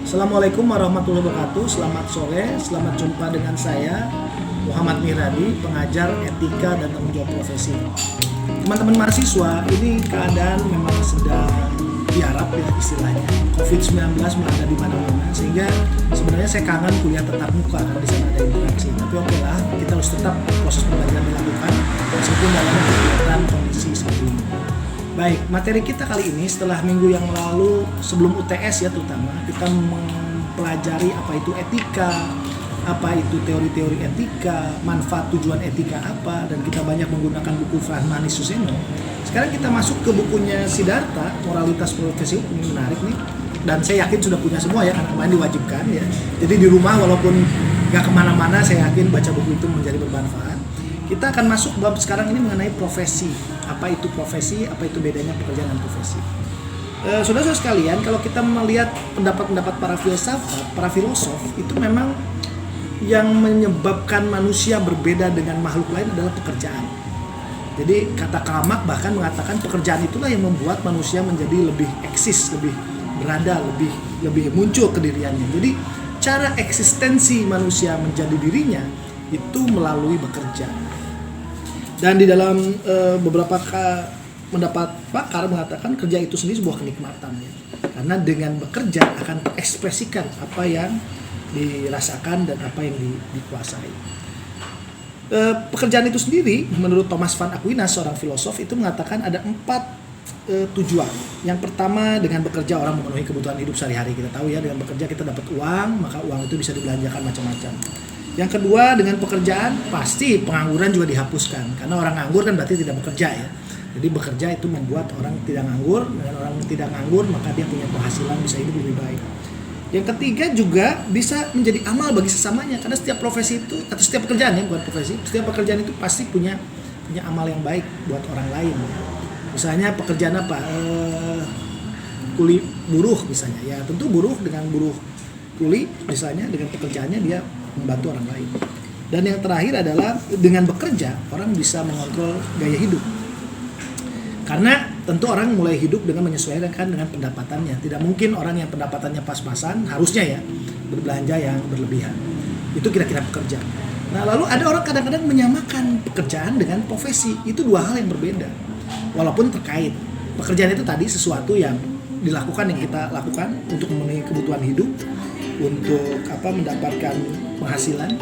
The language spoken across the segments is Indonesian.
Assalamualaikum warahmatullahi wabarakatuh. Selamat sore, selamat jumpa dengan saya Muhammad Mihradi, pengajar etika dan tanggung jawab profesi. Teman-teman mahasiswa, ini keadaan memang sedang tiarap ya istilahnya. COVID-19 melanda di mana-mana, sehingga sebenarnya saya kangen kuliah tatap muka karena di sana ada interaksi. Tapi oke lah, kita harus tetap proses pembelajaran dilakukan meskipun dalam kegiatan kondisi seperti ini. Baik, materi kita kali ini setelah minggu yang lalu sebelum UTS ya terutama kita mempelajari apa itu etika, apa itu teori-teori etika, manfaat tujuan etika apa, dan kita banyak menggunakan buku Frahmani Suseno. Sekarang kita masuk ke bukunya Siddhartha, Moralitas Profesi Hukum. Ini menarik nih, dan saya yakin sudah punya semua ya karena kemarin diwajibkan ya. Jadi di rumah walaupun gak kemana-mana saya yakin baca buku itu menjadi bermanfaat. Kita akan masuk bab sekarang ini mengenai profesi. Apa itu profesi, apa itu bedanya pekerjaan dan profesi. Saudara-saudara sekalian, kalau kita melihat pendapat-pendapat para filsafat, para filosof, itu memang yang menyebabkan manusia berbeda dengan makhluk lain adalah pekerjaan. Jadi kata Kamak bahkan mengatakan pekerjaan itulah yang membuat manusia menjadi lebih eksis, lebih berada, lebih muncul kediriannya. Jadi cara eksistensi manusia menjadi dirinya itu melalui bekerja. Dan di dalam beberapa pendapat pakar mengatakan kerja itu sendiri sebuah kenikmatan ya. Karena dengan bekerja akan terekspresikan apa yang dirasakan dan apa yang dikuasai. Pekerjaan itu sendiri menurut Thomas van Aquinas, seorang filosof, itu mengatakan ada 4 tujuan. Yang pertama, dengan bekerja orang memenuhi kebutuhan hidup sehari-hari. Kita tahu ya, dengan bekerja kita dapat uang, maka uang itu bisa dibelanjakan macam-macam. Yang kedua, dengan pekerjaan pasti pengangguran juga dihapuskan, karena orang nganggur kan berarti tidak bekerja ya. Jadi bekerja itu membuat orang tidak nganggur, dengan orang tidak nganggur maka dia punya penghasilan, bisa hidup lebih baik. Yang ketiga juga bisa menjadi amal bagi sesamanya, karena setiap profesi itu atau setiap pekerjaan ya, bukan profesi, setiap pekerjaan itu pasti punya amal yang baik buat orang lain. Misalnya pekerjaan apa? Kuli buruh misalnya, ya tentu buruh dengan buruh kuli misalnya dengan pekerjaannya dia membantu orang lain. Dan yang terakhir adalah dengan bekerja orang bisa mengontrol gaya hidup. Karena tentu orang mulai hidup dengan menyesuaikan dengan pendapatannya. Tidak mungkin orang yang pendapatannya pas-pasan harusnya ya berbelanja yang berlebihan. Itu kira-kira pekerja. Nah, lalu ada orang kadang-kadang menyamakan pekerjaan dengan profesi. Itu dua hal yang berbeda. Walaupun terkait. Pekerjaan itu tadi sesuatu yang dilakukan, yang kita lakukan untuk memenuhi kebutuhan hidup, untuk mendapatkan penghasilan,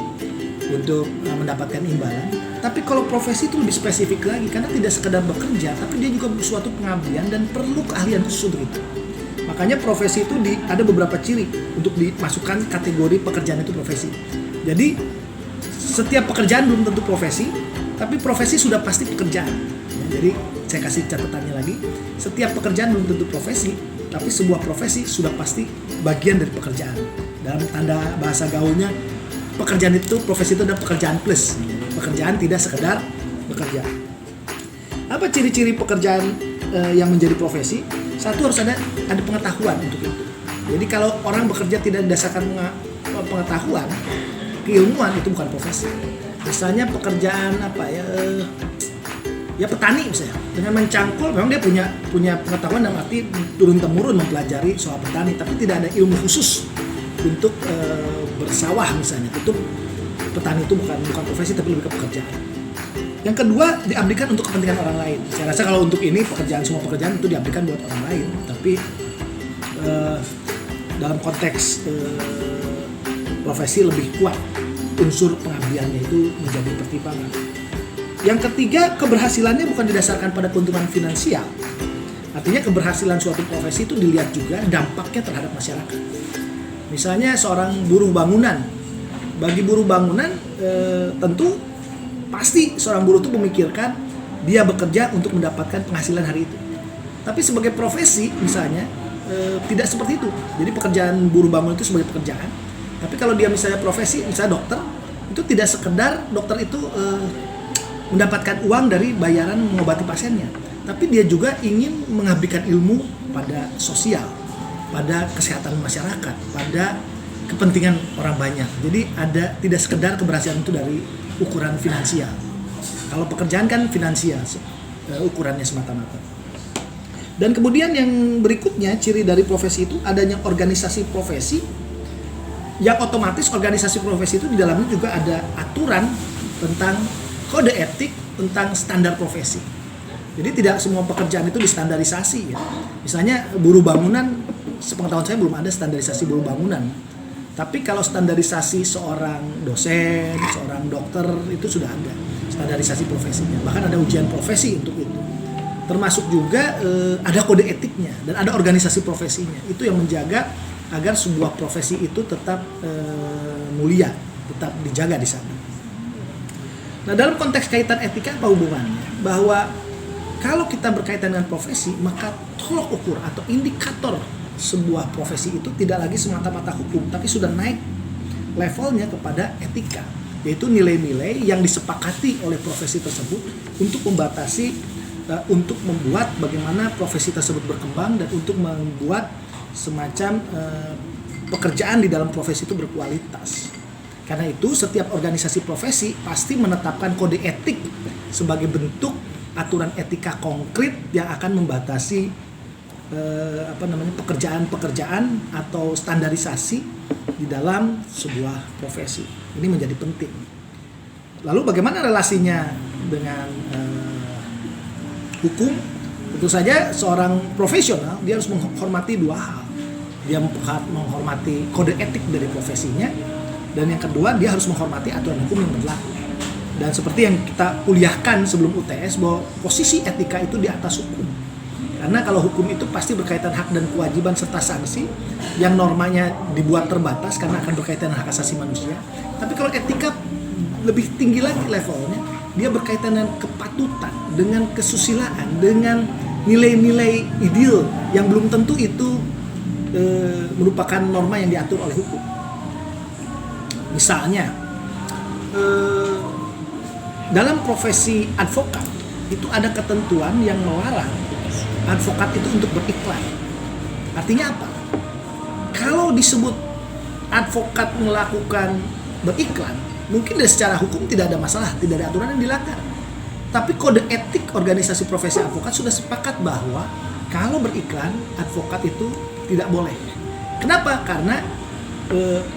untuk mendapatkan imbalan. Tapi kalau profesi itu lebih spesifik lagi, karena tidak sekedar bekerja, tapi dia juga suatu pengabdian dan perlu keahlian khusus untuk itu. Makanya profesi itu ada beberapa ciri untuk dimasukkan kategori pekerjaan itu profesi. Jadi setiap pekerjaan belum tentu profesi, tapi profesi sudah pasti pekerjaan. Jadi saya kasih catatannya lagi, setiap pekerjaan belum tentu profesi, tapi sebuah profesi sudah pasti bagian dari pekerjaan. Dalam tanda bahasa gaulnya, pekerjaan itu, profesi itu adalah pekerjaan plus. Pekerjaan tidak sekedar bekerja. Apa ciri-ciri pekerjaan yang menjadi profesi? Satu, harus ada pengetahuan untuk itu. Jadi kalau orang bekerja tidak berdasarkan pengetahuan, keilmuan, itu bukan profesi. Misalnya pekerjaan ya petani misalnya, dengan mencangkul memang dia punya pengetahuan dalam arti turun-temurun mempelajari soal petani, tapi tidak ada ilmu khusus untuk bersawah misalnya. Itu petani itu bukan profesi tapi lebih ke pekerjaan. Yang kedua, diabdikan untuk kepentingan orang lain. Saya rasa kalau untuk ini semua pekerjaan itu diabdikan buat orang lain, tapi dalam konteks profesi lebih kuat unsur pengabdiannya itu menjadi pertimbangan. Yang ketiga, keberhasilannya bukan didasarkan pada keuntungan finansial. Artinya keberhasilan suatu profesi itu dilihat juga dampaknya terhadap masyarakat. Misalnya seorang buruh bangunan. Bagi buruh bangunan tentu pasti seorang buruh itu memikirkan dia bekerja untuk mendapatkan penghasilan hari itu. Tapi sebagai profesi misalnya tidak seperti itu. Jadi pekerjaan buruh bangunan itu sebagai pekerjaan. Tapi kalau dia misalnya profesi, misalnya dokter, itu tidak sekedar dokter itu mendapatkan uang dari bayaran mengobati pasiennya, tapi dia juga ingin mengabdikan ilmu pada sosial, pada kesehatan masyarakat, pada kepentingan orang banyak. Jadi tidak sekedar keberhasilan itu dari ukuran finansial. Kalau pekerjaan kan finansial ukurannya semata-mata. Dan kemudian yang berikutnya, ciri dari profesi itu adanya organisasi profesi, yang otomatis organisasi profesi itu di dalamnya juga ada aturan tentang kode etik, tentang standar profesi. Jadi tidak semua pekerjaan itu distandarisasi ya. Misalnya buruh bangunan, sepengetahuan saya belum ada standarisasi buruh bangunan. Tapi kalau standarisasi seorang dosen, seorang dokter itu sudah ada standarisasi profesinya. Bahkan ada ujian profesi untuk itu. Termasuk juga ada kode etiknya dan ada organisasi profesinya. Itu yang menjaga agar sebuah profesi itu tetap mulia, tetap dijaga di sana. Nah, dalam konteks kaitan etika apa hubungannya? Bahwa kalau kita berkaitan dengan profesi, maka tolok ukur atau indikator sebuah profesi itu tidak lagi semata-mata hukum, tapi sudah naik levelnya kepada etika, yaitu nilai-nilai yang disepakati oleh profesi tersebut untuk membatasi, untuk membuat bagaimana profesi tersebut berkembang dan untuk membuat semacam pekerjaan di dalam profesi itu berkualitas. Karena itu setiap organisasi profesi pasti menetapkan kode etik sebagai bentuk aturan etika konkret yang akan membatasi pekerjaan-pekerjaan atau standarisasi di dalam sebuah profesi. Ini menjadi penting. Lalu bagaimana relasinya dengan hukum? Tentu saja seorang profesional dia harus menghormati dua hal. Dia menghormati kode etik dari profesinya, dan yang kedua dia harus menghormati aturan hukum yang berlaku. Dan seperti yang kita kuliahkan sebelum UTS, bahwa posisi etika itu di atas hukum. Karena kalau hukum itu pasti berkaitan hak dan kewajiban serta sanksi yang normanya dibuat terbatas karena akan berkaitan dengan hak asasi manusia. Tapi kalau etika lebih tinggi lagi levelnya, dia berkaitan dengan kepatutan, dengan kesusilaan, dengan nilai-nilai ideal yang belum tentu itu merupakan norma yang diatur oleh hukum. Misalnya, dalam profesi advokat itu ada ketentuan yang melarang advokat itu untuk beriklan. Artinya apa? Kalau disebut advokat melakukan beriklan, mungkin dari secara hukum tidak ada masalah, tidak ada aturan yang dilanggar. Tapi kode etik organisasi profesi advokat sudah sepakat bahwa kalau beriklan, advokat itu tidak boleh. Kenapa? Karena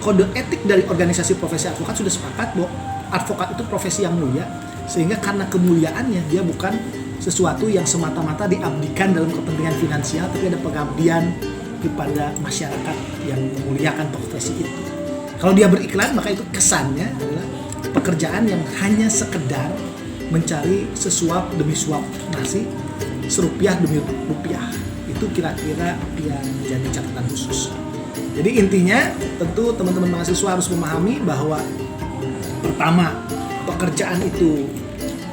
kode etik dari organisasi profesi advokat sudah sepakat bahwa advokat itu profesi yang mulia, sehingga karena kemuliaannya dia bukan sesuatu yang semata-mata diabdikan dalam kepentingan finansial, tapi ada pengabdian kepada masyarakat yang memuliakan profesi itu. Kalau dia beriklan, maka itu kesannya adalah pekerjaan yang hanya sekedar mencari sesuap demi suap nasi, serupiah demi rupiah. Itu kira-kira yang menjadi catatan khusus. Jadi intinya tentu teman-teman mahasiswa harus memahami bahwa pertama, pekerjaan itu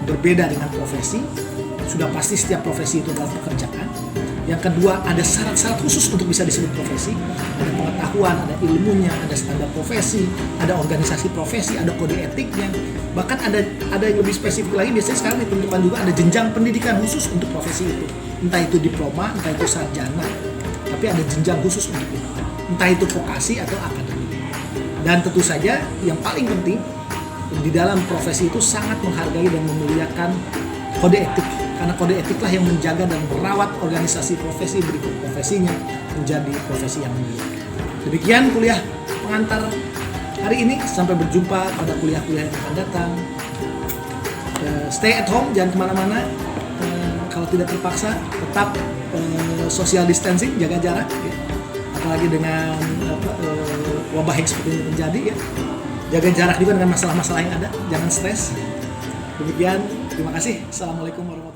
berbeda dengan profesi. Sudah pasti setiap profesi itu adalah pekerjaan. Yang kedua, ada syarat-syarat khusus untuk bisa disebut profesi. Ada pengetahuan, ada ilmunya, ada standar profesi, ada organisasi profesi, ada kode etiknya. Bahkan ada yang lebih spesifik lagi, biasanya sekarang ditentukan juga ada jenjang pendidikan khusus untuk profesi itu. Entah itu diploma, entah itu sarjana. Tapi ada jenjang khusus untuk itu. Entah itu vokasi atau akademik. Dan tentu saja yang paling penting, di dalam profesi itu sangat menghargai dan memuliakan kode etik. Karena kode etiklah yang menjaga dan merawat organisasi profesi berikut profesinya menjadi profesi yang mulia. Demikian kuliah pengantar hari ini. Sampai berjumpa pada kuliah-kuliah yang akan datang. Stay at home, jangan kemana-mana. Kalau tidak terpaksa, tetap social distancing, jaga jarak. Ya. Apalagi dengan wabah yang seperti ini terjadi. Ya. Jaga jarak juga dengan masalah-masalah yang ada. Jangan stres. Demikian, terima kasih. Assalamualaikum warahmatullahi wabarakatuh.